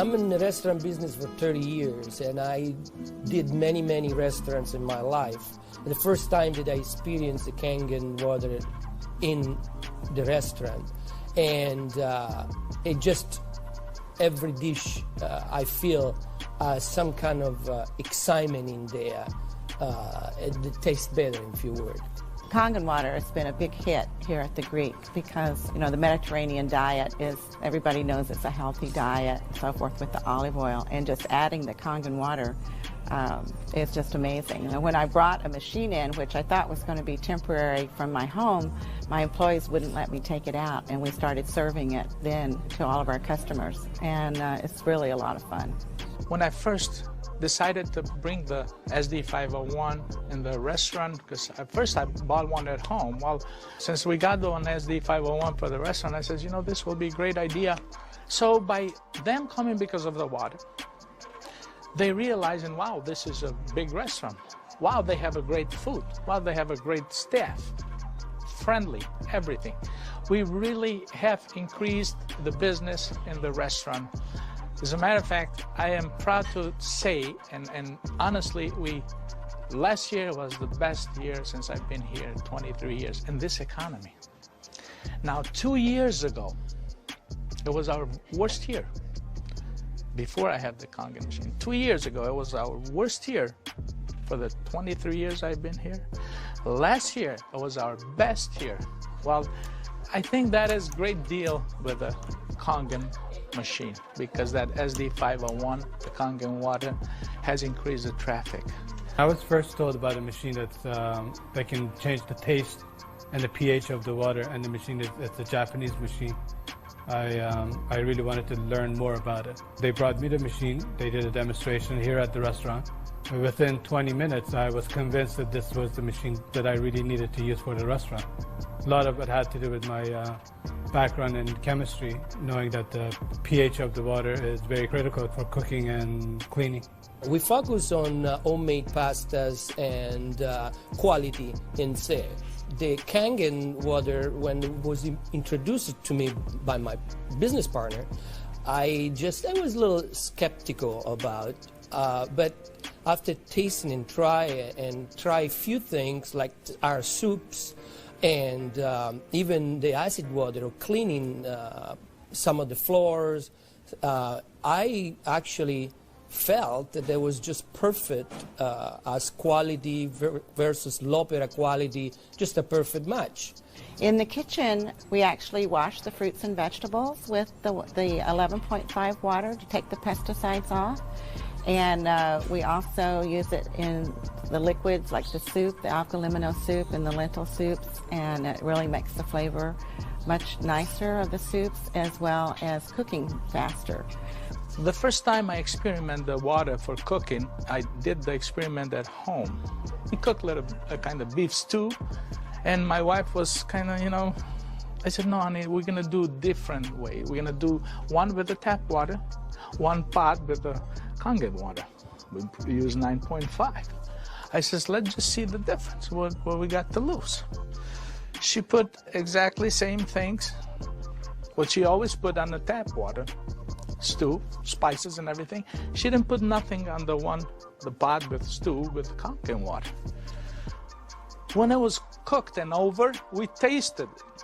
I'm in the restaurant business for 30 years, and I did many restaurants in my life. The first time that I experienced the Kangen water in the restaurant, and it just, every dish I feel some kind of excitement in there. It tastes better, if you would. Kangen water has been a big hit here at the Greek because, you know, the Mediterranean diet is, everybody knows it's a healthy diet, so forth, with the olive oil, and just adding the Kangen water is just amazing. And when I brought a machine in, which I thought was going to be temporary from my home, my employees wouldn't let me take it out, and we started serving it then to all of our customers, and it's really a lot of fun. When I first decided to bring the SD501 in the restaurant, because at first I bought one at home. Well, since we got the one SD501 for the restaurant, I said, you know, this will be a great idea. So by them coming because of the water, they realizing, wow, this is a big restaurant. Wow, they have a great food. Wow, they have a great staff. Friendly, everything. We really have increased the business in the restaurant. As a matter of fact, I am proud to say, and honestly, last year was the best year since I've been here, 23 years, in this economy. Now, 2 years ago, it was our worst year. Before I had the Kangen machine. 2 years ago, it was our worst year for the 23 years I've been here. Last year, it was our best year. Well, I think that is a great deal with the Kangen machine, because that SD501, the Kangen water, has increased the traffic. I was first told about a machine that can change the taste and the pH of the water, and the machine it's a Japanese machine. I really wanted to learn more about it. They brought me the machine, they did a demonstration here at the restaurant. Within 20 minutes, I was convinced that this was the machine that I really needed to use for the restaurant. A lot of it had to do with my background in chemistry, knowing that the pH of the water is very critical for cooking and cleaning. We focus on homemade pastas and quality in say. The Kangen water, when it was introduced to me by my business partner, I was a little skeptical about, but after tasting and try a few things like our soups and even the acid water or cleaning some of the floors, I actually felt that there was just perfect as quality versus L'Opera quality, just a perfect match. In the kitchen, we actually wash the fruits and vegetables with the 11.5 water to take the pesticides off. And we also use it in the liquids like the soup, the alkalimino soup and the lentil soups, and it really makes the flavor much nicer of the soups as well as cooking faster. The first time I experimented the water for cooking, I did the experiment at home. We cooked a kind of beef stew, and my wife was kind of, you know, I said, no, honey, we're going to do a different way. We're going to do one with the tap water, one pot with the Kangen water. We use 9.5. I says, let's just see the difference, what we got to lose. She put exactly same things, what she always put on the tap water, stew, spices and everything. She didn't put nothing on the pot with stew with Kangen water. When it was cooked and over, we tasted it.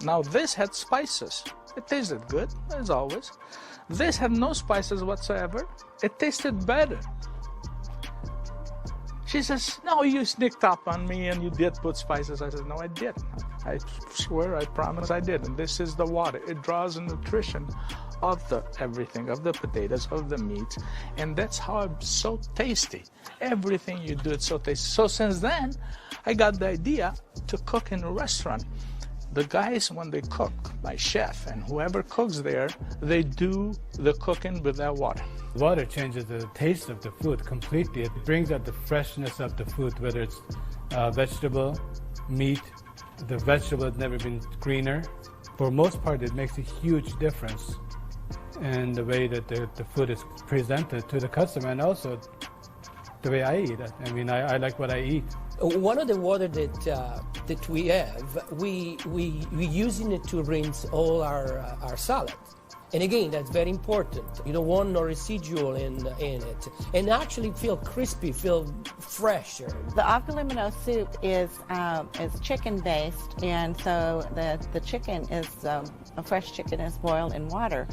Now this had spices. It tasted good, as always. This had no spices whatsoever. It tasted better. She says, no, you sneaked up on me and you did put spices. I said, no, I didn't. I swear, I promise I did. And this is the water. It draws the nutrition of the everything, of the potatoes, of the meat. And that's how it's so tasty. Everything you do, it's so tasty. So since then, I got the idea to cook in a restaurant. The guys, when they cook, my chef and whoever cooks there, they do the cooking with that water. Water changes the taste of the food completely. It brings out the freshness of the food, whether it's vegetable, meat. The vegetable has never been greener. For most part, it makes a huge difference in the way that the food is presented to the customer, and also the way I eat it. I mean, I like what I eat. One of the water that we have, we using it to rinse all our salad. And again, that's very important. You don't want no residual in it. And actually feel crispy, feel fresher. The avgalimino soup is chicken-based, and so the chicken is, a fresh chicken is boiled in water.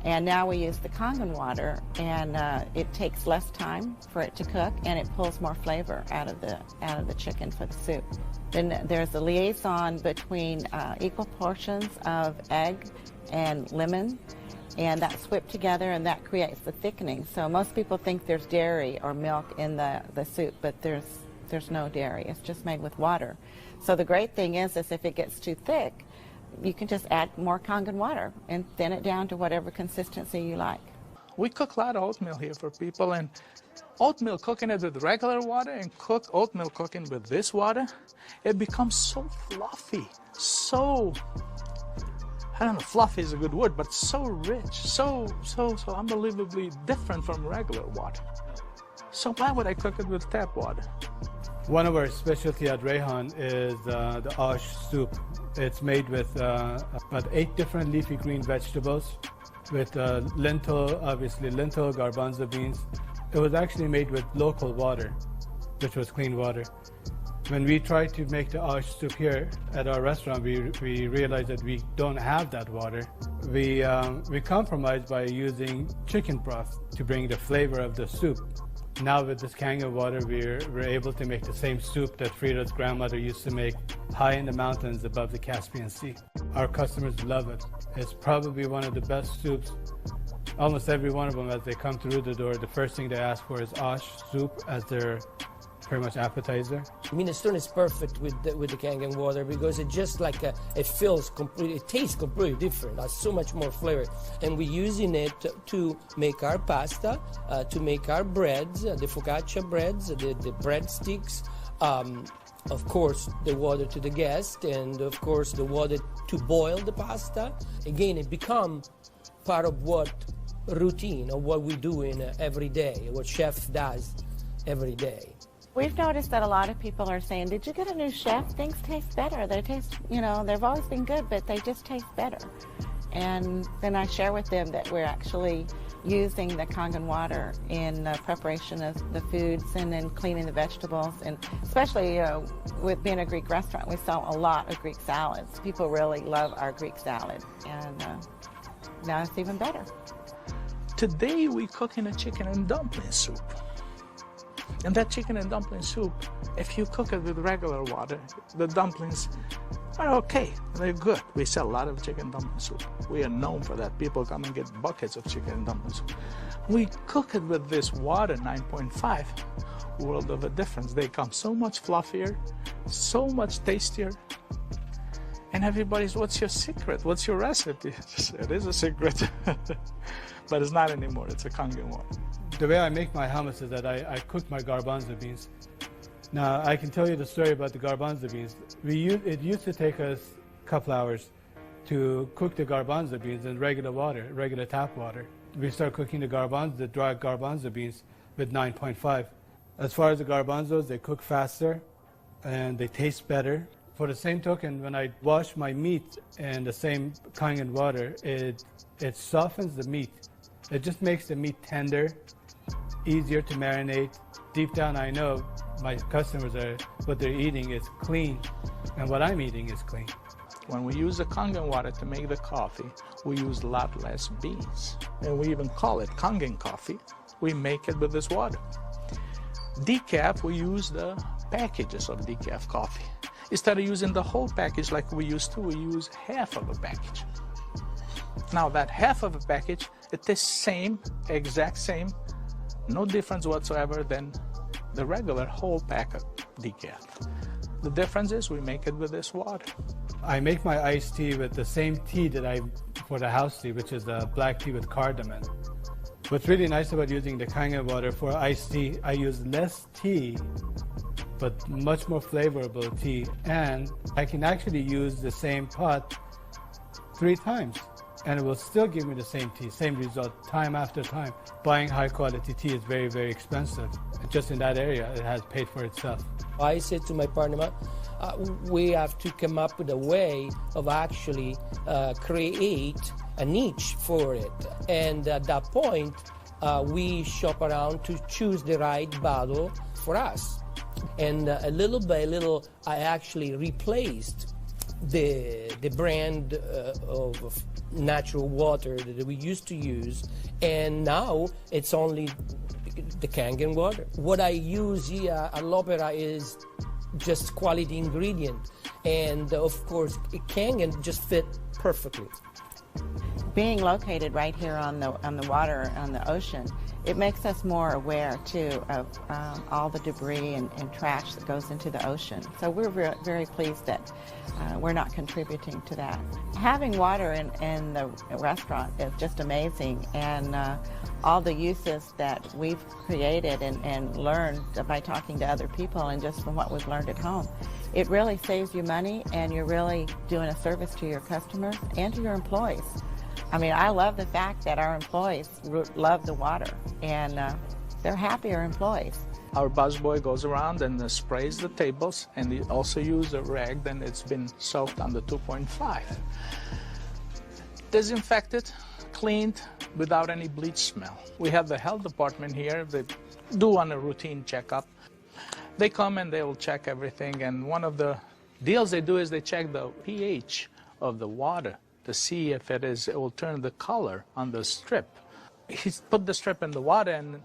And now we use the Kangen water, and it takes less time for it to cook, and it pulls more flavor out of the chicken for the soup. Then there's a liaison between equal portions of egg and lemon, and that's whipped together, and that creates the thickening. So most people think there's dairy or milk in the soup, but there's no dairy. It's just made with water. So the great thing is if it gets too thick, you can just add more Kangen water and thin it down to whatever consistency you like. We cook a lot of oatmeal here for people, and oatmeal cooking it with regular water and oatmeal cooking with this water, it becomes so fluffy, so, I don't know, fluffy is a good word, but so rich, so unbelievably different from regular water. So why would I cook it with tap water? One of our specialty at Rehan is the ash soup. It's made with about 8 different leafy green vegetables, with lentil, obviously lentil, garbanzo beans. It was actually made with local water, which was clean water. When we tried to make the ash soup here at our restaurant, we realized that we don't have that water. We compromised by using chicken broth to bring the flavor of the soup. Now with this Kangen water, we're able to make the same soup that Frida's grandmother used to make high in the mountains above the Caspian Sea. Our customers love it. It's probably one of the best soups. Almost every one of them, as they come through the door, the first thing they ask for is ash soup as their pretty much appetizer. Minestrone is perfect with the Kangen water because it just like it feels completely, it tastes completely different. It has so much more flavor, and we're using it to make our pasta, to make our breads, the focaccia breads, the breadsticks. Of course, the water to the guest, and of course the water to boil the pasta. Again, it becomes part of what routine of what we do in every day, what chef does every day. We've noticed that a lot of people are saying, did you get a new chef? Things taste better. They taste, they've always been good, but they just taste better. And then I share with them that we're actually using the Kangen water in the preparation of the foods and in cleaning the vegetables. And especially with being a Greek restaurant, we sell a lot of Greek salads. People really love our Greek salad. And now it's even better. Today we're cooking a chicken and dumpling soup. And that chicken and dumpling soup, if you cook it with regular water, the dumplings are okay. They're good. We sell a lot of chicken dumpling soup. We are known for that. People come and get buckets of chicken and dumpling soup. We cook it with this water, 9.5, world of a difference. They come so much fluffier, so much tastier. And everybody's, what's your secret? What's your recipe? It is a secret, but it's not anymore. It's a Kangen water. The way I make my hummus is that I cook my garbanzo beans. Now, I can tell you the story about the garbanzo beans. It used to take us a couple hours to cook the garbanzo beans in regular water, regular tap water. We start cooking the dry garbanzo beans with 9.5. As far as the garbanzos, they cook faster and they taste better. For the same token, when I wash my meat in the same Kangen water, it softens the meat. It just makes the meat tender, easier to marinate. Deep down, I know my customers what they're eating is clean, and what I'm eating is clean. When we use the Kangen water to make the coffee, we use a lot less beans. And we even call it Kangen coffee. We make it with this water. Decaf, we use the packages of decaf coffee. Instead of using the whole package like we used to, we use half of a package. Now that half of a package, it is same, exact same, no difference whatsoever than the regular whole pack of decaf. The difference is we make it with this water. I make my iced tea with the same tea that for the house tea, which is the black tea with cardamom. What's really nice about using the Kangen water for iced tea, I use less tea, but much more flavorful tea, and I can actually use the same pot 3 times, and it will still give me the same tea, same result, time after time. Buying high quality tea is very, very expensive, just in that area, it has paid for itself. I said to my partner, we have to come up with a way of actually create a niche for it. And at that point, we shop around to choose the right bottle for us. And little by little, I actually replaced the brand of natural water that we used to use, and now it's only the Kangen water. What I use here at L'Opera is just quality ingredient, and of course Kangen just fit perfectly. Being located right here on the water, on the ocean, it makes us more aware too of all the debris and trash that goes into the ocean. So we're very pleased that we're not contributing to that. Having water in the restaurant is just amazing, and all the uses that we've created and learned by talking to other people and just from what we've learned at home, it really saves you money, and you're really doing a service to your customers and to your employees. I mean, I love the fact that our employees love the water, and they're happier employees. Our busboy goes around and sprays the tables, and he also uses a rag, then it's been soaked under 2.5. Disinfected, cleaned, without any bleach smell. We have the health department here. They do on a routine checkup. They come and they will check everything, and one of the deals they do is they check the pH of the water to see if it will turn the color on the strip. He put the strip in the water and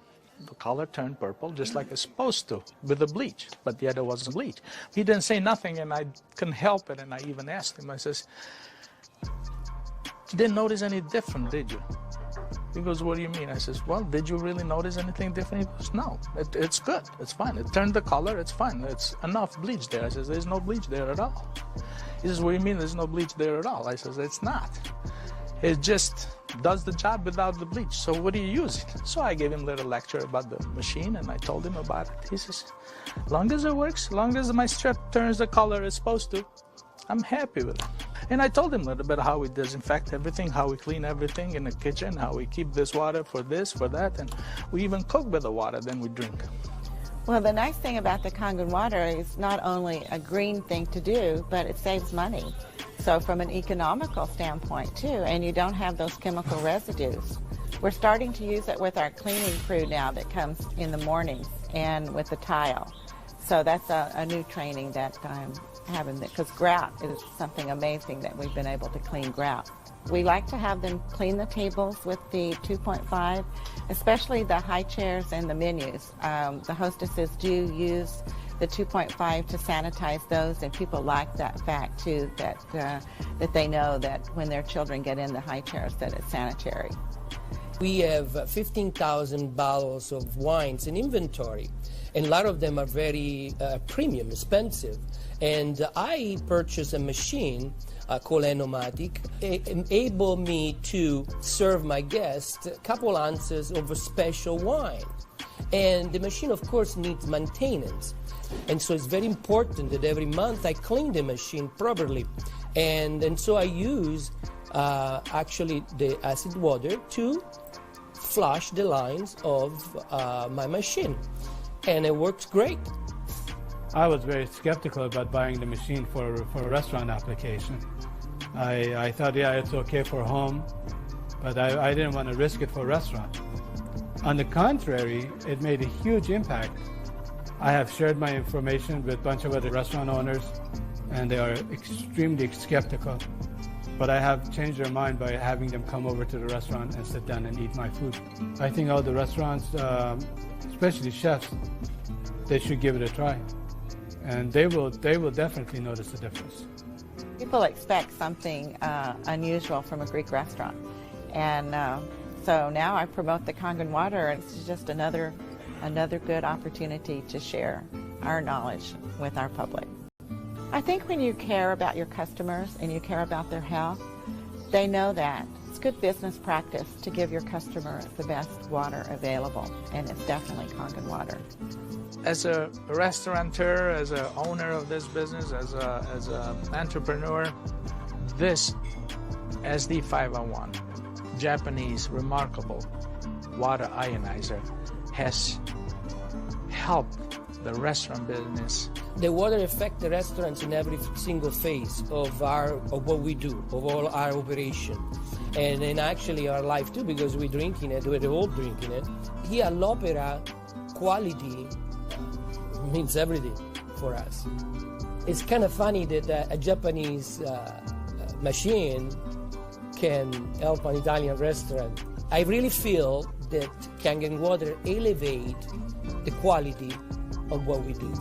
the color turned purple just like it's supposed to with the bleach, but yet it wasn't bleach. He didn't say nothing, and I couldn't help it, and I even asked him, I says, "You didn't notice any different, did you?" He goes, "What do you mean?" I says, "Well, did you really notice anything different?" He goes, "No, it's good, it's fine. It turned the color, it's fine. It's enough bleach there." I says, "There's no bleach there at all." He says, "What do you mean there's no bleach there at all?" I says, "It's not. It just does the job without the bleach. So what do you use it?" So I gave him a little lecture about the machine, and I told him about it. He says, "Long as it works, long as my strip turns the color it's supposed to, I'm happy with it." And I told him a little bit how we disinfect everything, how we clean everything in the kitchen, how we keep this water for this, for that, and we even cook with the water, then we drink. Well, the nice thing about the Kangen water is not only a green thing to do, but it saves money. So from an economical standpoint too, and you don't have those chemical residues. We're starting to use it with our cleaning crew now that comes in the mornings and with the tile. So that's a new training that I'm having, because grout is something amazing that we've been able to clean grout. We like to have them clean the tables with the 2.5, especially the high chairs and the menus. The hostesses do use the 2.5 to sanitize those, and people like that fact too, that they know that when their children get in the high chairs that it's sanitary. We have 15,000 bottles of wines in inventory, and a lot of them are very premium, expensive. And I purchased a machine called Enomatic, able me to serve my guests a couple ounces of a special wine. And the machine, of course, needs maintenance. And so it's very important that every month I clean the machine properly. And so I use actually the acid water to flush the lines of my machine. And it works great. I was very skeptical about buying the machine for a restaurant application. I thought, yeah, it's okay for home, but I didn't want to risk it for a restaurant. On the contrary, it made a huge impact. I have shared my information with a bunch of other restaurant owners, and they are extremely skeptical. But I have changed their mind by having them come over to the restaurant and sit down and eat my food. I think all the restaurants, especially chefs, they should give it a try. And they will definitely notice the difference. People expect something unusual from a Greek restaurant. And so now I promote the Kangen water, and it's just another good opportunity to share our knowledge with our public. I think when you care about your customers and you care about their health, they know that. It's good business practice to give your customers the best water available, and it's definitely Kangen water. As a restaurateur, as an owner of this business, as an entrepreneur, this SD501, Japanese remarkable water ionizer, has help the restaurant business? The water affects the restaurants in every single phase of what we do, of all our operation, and in actually our life too, because we're drinking it, we're all drinking it. Here at l'Opera, quality means everything for us. It's kind of funny that a Japanese machine can help an Italian restaurant. I really feel that Kangen water elevate the quality of what we do.